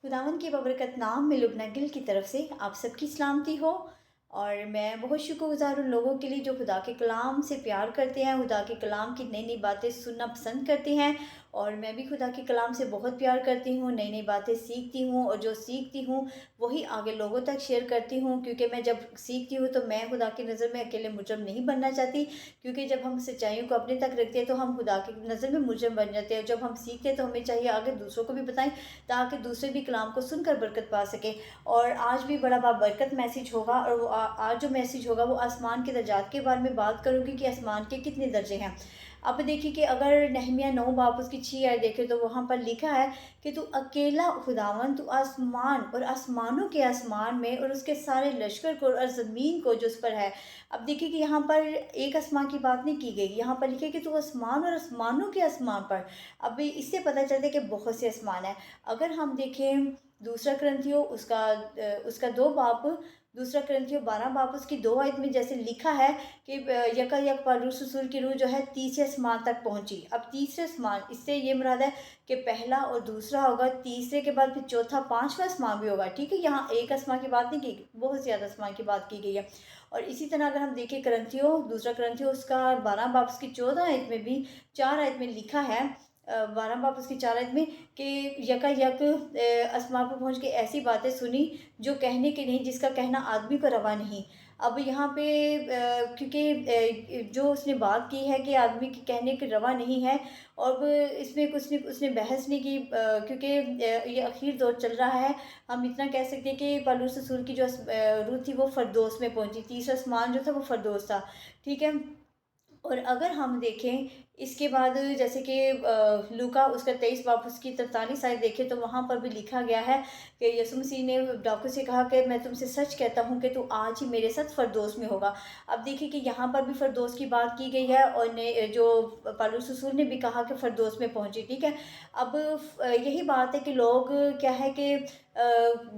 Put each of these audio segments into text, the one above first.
खुदावन की बबरकत नाम में लुबना गिल की तरफ से आप सबकी सलामती हो। और मैं बहुत शुक्रगुजार उन लोगों के लिए जो खुदा के कलाम से प्यार करते हैं, खुदा के कलाम की नई नई बातें सुनना पसंद करते हैं। और मैं भी खुदा के कलाम से बहुत प्यार करती हूँ, नई नई बातें सीखती हूँ और जो सीखती हूँ वही आगे लोगों तक शेयर करती हूँ, क्योंकि मैं जब सीखती हूँ तो मैं खुदा की नज़र में अकेले मुजरम नहीं बनना चाहती। क्योंकि जब हम सच्चाइयों को अपने तक रखते हैं तो हम खुदा की नज़र में मुजरम बन जाते हैं। जब हम सीखते हैं तो हमें चाहिए आगे दूसरों को भी बताएं, ताकि दूसरे भी कलाम को सुनकर बरकत पा सकें। और आज भी बड़ा बाबरकत मैसेज होगा, और वो आज जो मैसेज होगा वो आसमान के दर्जात के बारे में बात करूँगी कि आसमान के कितने दर्जे हैं। अब देखिए कि अगर नहमिया 9 बाब उसकी 6 आयत देखें तो वहाँ पर लिखा है कि तू अकेला खुदावन, तू आसमान और आसमानों के आसमान में और उसके सारे लश्कर को और ज़मीन को जो उस पर है। अब देखिए कि यहाँ पर एक आसमान की बात नहीं की गई, यहाँ पर लिखे कि तू आसमान और आसमानों के आसमान पर। अब इससे पता चलता है कि बहुत से आसमान है। अगर हम देखें दूसरा क्रंथियो उसका 2 बाब, दूसरा क्रंथियो 12 बाब उसकी 2 आयत में जैसे लिखा है कि यकायक पौलुस रसूल की रूह जो है तीसरे आसमान तक पहुंची। अब तीसरे आसमान, इससे ये मुराद है कि पहला और दूसरा होगा, तीसरे के बाद फिर चौथा पांचवा आसमान भी होगा। ठीक है, यहाँ एक आसमान की बात नहीं की, बहुत ज़्यादा आसमान की बात की गई है। और इसी तरह अगर हम देखें क्रंथियो, दूसरा क्रंथियो उसका 12 बाब उसकी 14 आयत में भी 4 आयत में लिखा है, 12 बाब उसकी 4 आयत में कि यकायक आसमान पर पहुँच के ऐसी बातें सुनी जो कहने की नहीं, जिसका कहना आदमी को रवा नहीं। अब यहाँ पे क्योंकि जो उसने बात की है कि आदमी के कहने के रवा नहीं है, और अब इसमें कुछ ने उसने बहस नहीं की, क्योंकि ये आखिर दौर चल रहा है। हम इतना कह सकते हैं कि पौलुस रसूल की जो रूह थी वो फरदौस में पहुंची, तीसरा आसमान जो था वो फरदौस था। ठीक है। और अगर हम देखें इसके बाद जैसे कि लूका उसका 23 बाब उसकी 43 आयत देखें तो वहाँ पर भी लिखा गया है कि यीशु मसीह ने डाकू से कहा कि मैं तुमसे सच कहता हूँ कि तू आज ही मेरे साथ फरदौस में होगा। अब देखिए कि यहाँ पर भी फरदौस की बात की गई है, और ने जो पौलुस रसूल ने भी कहा कि फरदौस में पहुँची। ठीक है। अब यही बात है कि लोग क्या है कि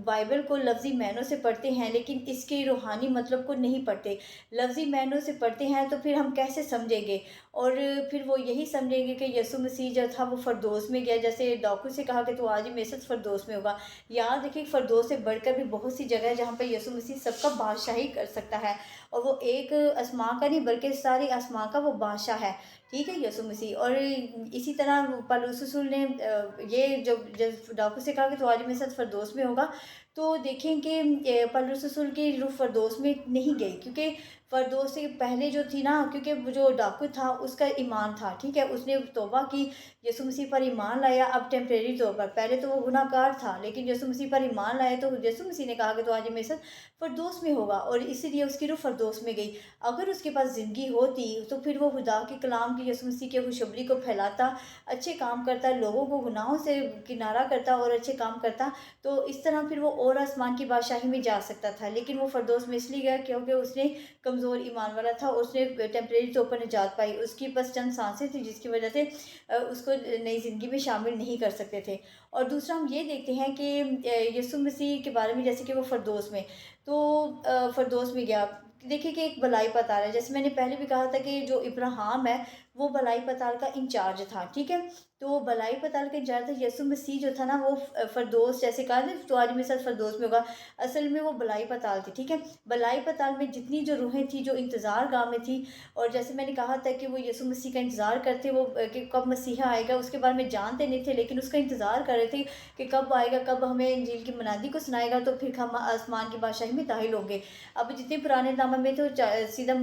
बाइबल को लफ्ज़ी मायनों से पढ़ते हैं लेकिन इसके रूहानी मतलब को नहीं पढ़ते। लफ्ज़ी मायनों से पढ़ते हैं तो फिर हम कैसे समझेंगे, और फिर वो यही समझेंगे कि यीशु मसीह जो था वो फरदौस में गया, जैसे डाकू से कहा कि तू आज ही मेरे साथ फरदौस में होगा। याद देखिए फरदौस से बढ़कर भी बहुत सी जगह है जहाँ पे यीशु मसीह सबका बादशाही कर सकता है, और वो एक आसमां का नहीं बल्कि सारी आसमां का वो बादशाह है। ठीक है, यीशु मसीह। और इसी तरह पौलुस रसूल ने ये जब डाकू से कहा कि तू आज मेरे साथ फरदौस में होगा, तो देखें कि पौलुस रसूल की रूह फरदौस में नहीं गई, क्योंकि फ़रदौस से पहले जो थी ना, क्योंकि वो जो डाकू था उसका ईमान था। ठीक है, उसने तौबा की, यीशु मसीह पर ईमान लाया। अब टेम्परेरी तौर पर, पहले तो वो गुनाहगार था लेकिन यीशु मसीह पर ईमान लाया तो यीशु मसीह ने कहा कि तो आज मेरे साथ फ़रदौस में होगा, और इसीलिए उसकी रूह फ़रदौस में गई। अगर उसके पास ज़िंदगी होती तो फिर वो खुदा के कलाम की, यीशु मसीह की खुशखबरी को फैलाता, अच्छे काम करता, लोगों को गुनाहों से किनारा करता और अच्छे काम करता, तो इस तरह फिर वो और आसमान की बादशाही में जा सकता था। लेकिन वो फ़रदौस में इसलिए गया क्योंकि उसने कमज़ोर ईमान वाला था, उसने टेम्परेरी तौर पर निजात पाई, उसकी बस चंद सांसें थी जिसकी वजह से उसको नई ज़िंदगी में शामिल नहीं कर सकते थे। और दूसरा हम ये देखते हैं कि यीशु मसीह के बारे में, जैसे कि वो फ़रदौस में, तो फ़रदौस में गया। देखिए कि एक भलाई पताल है, जैसे मैंने पहले भी कहा था कि जो इब्राहिम है वो भलाई पताल का इंचार्ज था। ठीक है, तो भलाई पताल का इंचार्ज था। यीशु मसीह जो था ना वो फ़रदौस, जैसे कहा ना तो आज मेरे साथ फ़रदौस में होगा, असल में वो भलाई पताल थी। ठीक है, भलाई पताल में जितनी जो रूहें थी जो इंतज़ार गाह में थी, और जैसे मैंने कहा था कि वो यीशु मसीह का इंतज़ार करते, वो कि कब मसीहा आएगा उसके बारे में जानते नहीं थे, लेकिन उसका इंतज़ार कर रहे थे कि कब आएगा, कब हमें इंजील की मनादी को सुनाएगा, तो फिर हम आसमान की बादशाही में दाखिल होंगे। अब जितने पुराने नामे में तो सीधा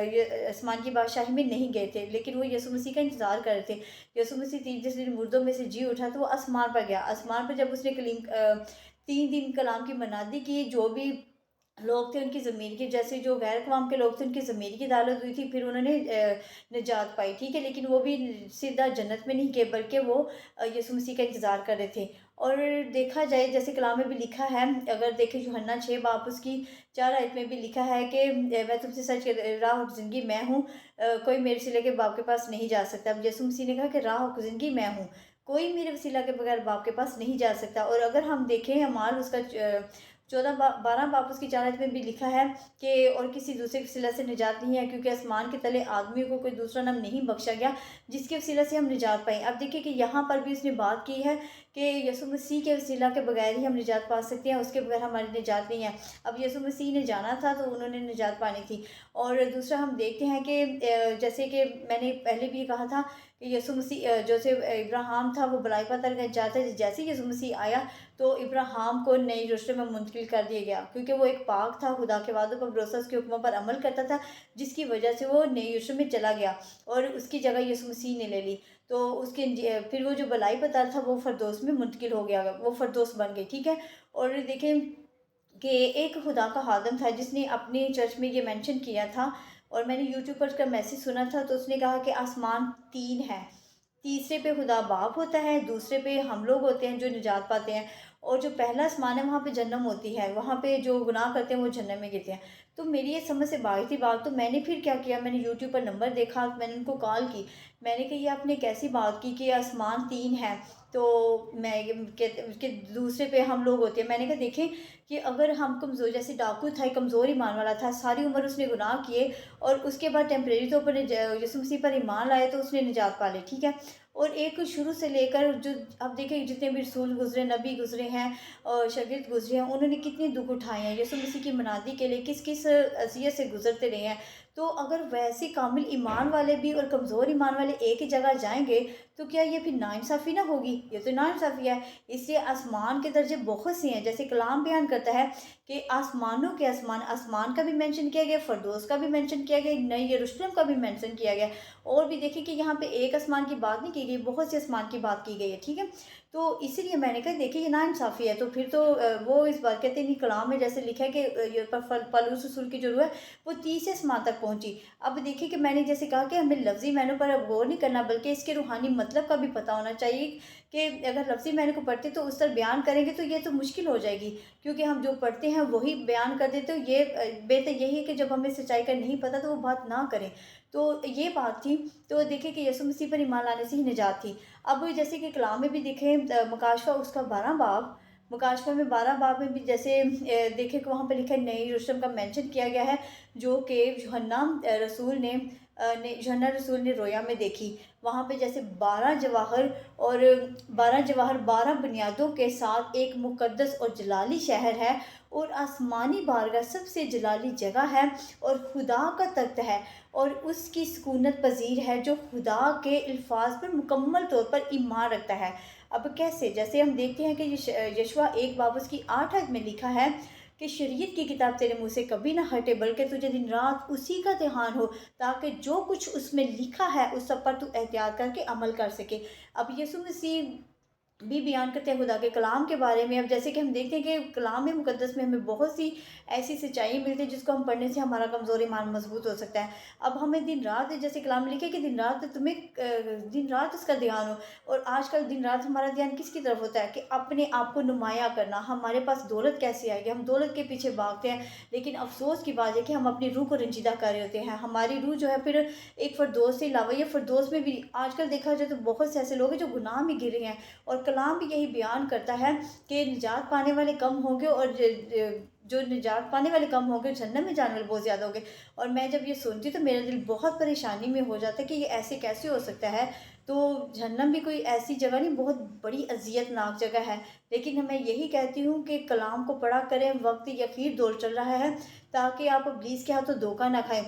ये आसमान की बादशाही में नहीं गए थे, लेकिन वो यीशु मसीह का इंतज़ार कर रहे थे। यीशु मसीह जिस दिन मुर्दों में से जी उठा तो वो आसमान पर गया। आसमान पर जब उसने 3 दिन कलाम की मनादी की, जो भी लोग थे उनकी ज़मीर की, जैसे जो गैर अक़वाम के लोग थे उनकी ज़मीर की अदालत हुई थी, फिर उन्होंने निजात पाई। ठीक है, लेकिन वो भी सीधा जन्नत में नहीं गए, बल्कि वो यीशु मसीह का इंतज़ार कर रहे थे। और देखा जाए जैसे कलाम में भी लिखा है, अगर देखें यूहन्ना 6 बाब उसकी 4 आयत में भी लिखा है कि मैं तुमसे सच राह और ज़िंदगी मैं हूँ, कोई मेरे से लेके बाप के पास नहीं जा सकता। अब यीशु मसीह ने कहा कि राह और ज़िंदगी मैं हूँ, कोई मेरे वसीला के बगैर बाप के पास नहीं जा सकता। और अगर हम देखें अमाल उसका 12 बाब उसकी 4 आयत में भी लिखा है कि और किसी दूसरे वसीला से निजात नहीं है, क्योंकि आसमान के तले आदमी को कोई दूसरा नाम नहीं बख्शा गया जिसके वसीला से हम निजात पाएँ। अब देखिए कि यहाँ पर भी उसने बात की है कि यीशु मसीह के वसीला के बगैर ही हम निजात पा सकते हैं, उसके बगैर हमारी निजात नहीं है। अब यीशु मसीह ने जाना था तो उन्होंने निजात पानी थी। और दूसरा हम देखते हैं कि जैसे कि मैंने पहले भी कहा था कि यीशु मसीह जैसे इब्राहिम था वो बलाई पर जाता है, जैसे ही यीशु मसीह आया तो इब्राहिम को नई यरूशलेम में मुंतकिल कर दिया गया, क्योंकि वो एक पाक था, खुदा के वादों पर भरोसा, उसके हुक्मों पर अमल करता था, जिसकी वजह से वो नई यरूशलेम में चला गया और उसकी जगह यीशु मसीह ने ले ली। तो उसके फिर वो जो बलाई पताल था वो फरदौस में मुंतकिल हो गया, वो फरदौस बन गई, ठीक है। और देखें कि एक खुदा का खादम था जिसने अपने चर्च में ये मेंशन किया था, और मैंने यूट्यूब पर उसका मैसेज सुना था, तो उसने कहा कि आसमान 3 है, तीसरे पे खुदा बाप होता है, दूसरे पे हम लोग होते हैं जो निजात पाते हैं, और जो पहला आसमान है वहाँ पे जन्नम होती है, वहाँ पे जो गुनाह करते हैं वो जन्नम में गिरते हैं। तो मेरी ये समझ से बाहर थी बात, तो मैंने फिर क्या किया, मैंने यूट्यूब पर नंबर देखा, मैंने उनको कॉल की, मैंने कहा ये आपने कैसी बात की कि आसमान 3 है, तो मैं कि दूसरे पे हम लोग होते हैं। मैंने कहा देखें कि अगर हम कमज़ोर, जैसे डाकू था, एक कमज़ोर ईमान वाला था, सारी उम्र उसने गुनाह किए और उसके बाद टेम्परेरी तौर पर यीशु मसीह पर ईमान लाए तो उसने निजात पा ली, ठीक है। और एक शुरू से लेकर जो अब देखिए जितने भी रसूल गुजरे, नबी गुजरे हैं और शागिर्द गुजरे हैं, उन्होंने कितने दुख उठाए हैं यीशु मसीह की मनादी के लिए, किस किस अज़ियत से गुजरते रहे हैं। तो अगर वैसे कामिल ईमान वाले भी और कमज़ोर ईमान वाले एक ही जगह जाएंगे तो क्या ये फिर नाइंसाफ़ी ना होगी? ये तो नाइंसाफ़ी है। इसलिए आसमान के दर्जे बहुत से हैं, जैसे कलाम बयान करता है कि आसमानों के आसमान, आसमान का भी मेंशन किया गया, फ़िरदौस का भी मेंशन किया गया, नई यरूशलेम का भी मेंशन किया गया। और भी देखिए कि यहाँ पे एक आसमान की बात नहीं की गई, बहुत से आसमान की बात की गई है, ठीक है। तो इसीलिए मैंने कहा देखिए ये नाइंसाफ़ी है, तो फिर तो वो इस बात कहते नहीं, कलाम में जैसे लिखा है कि ये पलूस रसूल की जो रूह है वो 30 आसमान तक पहुँची। अब देखिए कि मैंने जैसे कहा कि हमें लफ्ज़ी मायनों पर अब गौर नहीं करना, बल्कि इसके रूहानी मतलब का भी पता होना चाहिए कि अगर लफ्ज़ी मायने को पढ़ते तो उस तरह बयान करेंगे तो ये तो मुश्किल हो जाएगी, क्योंकि हम जो पढ़ते हैं वही बयान कर देते, तो ये बेहतर यही है कि जब हमें सच्चाई का नहीं पता तो वो बात ना करें। तो ये बात थी। तो देखिए कि यीशु मसीह पर ईमान लाने से ही निजात थी। अब जैसे कि कलाम में भी देखें मकाशवा उसका 12 बाब, मकाशवा में 12 बाब में भी जैसे देखें कि वहाँ पे लिखा है नई यरूशलेम का मेंशन किया गया है, जो कि यूहन्ना रसूल ने यूहन्ना रसूल ने रोया में देखी। वहाँ पे जैसे 12 जवाहर और 12 जवाहर 12 बुनियादों के साथ एक मुक़द्दस और जलाली शहर है, और आसमानी बारगाह सबसे जलाली जगह है और खुदा का तख्त है, और उसकी सुकूनत पज़ीर है जो खुदा के अल्फाज पर मुकम्मल तौर पर ईमान रखता है। अब कैसे? जैसे हम देखते हैं कि यशवा 1 बाब उसकी 8 आयत में लिखा है कि शरीयत की किताब तेरे मुँह से कभी ना हटे, बल्कि तुझे दिन रात उसी का ध्यान हो, ताकि जो कुछ उसमें लिखा है उस सब पर तू एहतियात करके अमल कर सके। अब यीशु मसीह भी बयान करते हैं खुदा के कलाम के बारे में। अब जैसे कि हम देखते हैं कि कलाम में मुकद्दस में हमें बहुत सी ऐसी सच्चाई मिलती है जिसको हम पढ़ने से हमारा कमज़ोर ईमान मजबूत हो सकता है। अब हमें दिन रात, जैसे कलाम में लिखे कि दिन रात तुम्हें दिन रात उसका ध्यान हो, और आजकल दिन रात हमारा ध्यान किसकी तरफ होता है कि अपने आप को नुमाया करना, हमारे पास दौलत कैसे आएगी, हम दौलत के पीछे भागते हैं। लेकिन अफसोस की बात है कि हम अपनी रूह को रंजीदा कर रहे होते हैं, हमारी रूह जो है फिर एक फ़िरदौस से अलावा, ये फ़िरदौस में भी आजकल देखा जाए तो बहुत से ऐसे लोग हैं जो गुनाह में गिर रहे हैं, और कलाम भी यही बयान करता है कि निजात पाने वाले कम होंगे, और जो निजात पाने वाले कम होंगे, जन्नत में जाने वाले बहुत ज़्यादा होंगे। और मैं जब ये सुनती तो मेरा दिल बहुत परेशानी में हो जाता है कि ये ऐसे कैसे हो सकता है। तो जहन्नम भी कोई ऐसी जगह नहीं, बहुत बड़ी अजियतनाक जगह है। लेकिन मैं यही कहती हूँ कि कलाम को पढ़ा करें, वक्त यकीर दौर चल रहा है, ताकि आप इब्लीस के हाथों धोखा ना खाएं।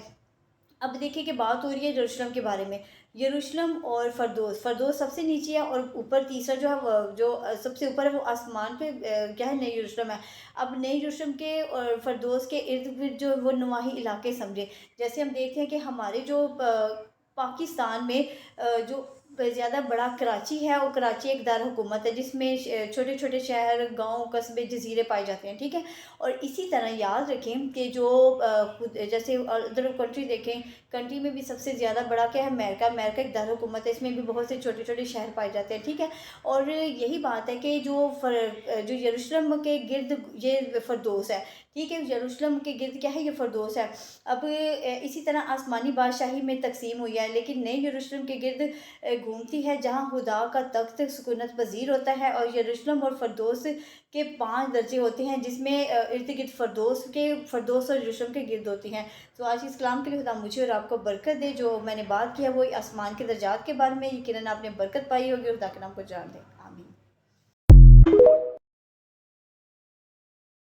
अब देखिए कि बात हो रही है यरूशलेम के बारे में। यरूशलेम और फ़िरदौस, फ़िरदौस सबसे नीचे है और ऊपर तीसरा जो है जो सबसे ऊपर है वो आसमान पे क्या है, नई यरूशलेम है। अब नई यरूशलेम के और फ़िरदौस के इर्द-गिर्द जो वो नवाही इलाके समझे। जैसे हम देखते हैं कि हमारे जो पाकिस्तान में जो ज़्यादा बड़ा कराची है, और कराची एक दार हुकूमत है जिसमें छोटे-छोटे शहर, गाँव, कस्बे, जज़ीरे पाए जाते हैं, ठीक है? और इसी तरह याद रखें कि जो खुद जैसे अदर कंट्री देखें, कंट्री में भी सबसे ज़्यादा बड़ा क्या है, अमेरिका। अमेरिका एक दारकूमत है, इसमें भी बहुत से छोटे-छोटे शहर पाए जाते हैं, ठीक है? और यही बात है कि जो यरूशलेम के गिर्द ये फ़िरदौस है, ठीक है? यरूशलेम के गिर्द क्या है, ये फ़िरदौस है। अब इसी तरह आसमानी बादशाही में तक़सीम हुई है, लेकिन नई यरूशलेम के गिर्द گھومتی ہے جہاں خدا کا تخت سکونت پذیر ہوتا ہے، اور یروشلم اور فردوس کے 5 درجے ہوتے ہیں، جس میں ارد گرد فردوس اور یروشلم کے گرد ہوتی ہیں۔ تو آج اس کلام کے لیے خدا مجھے اور آپ کو برکت دے۔ جو میں نے بات کیا وہ آسمان کے درجات کے بارے میں، یقیناً آپ نے برکت پائی ہوگی اور خدا کے نام کو جان دیں۔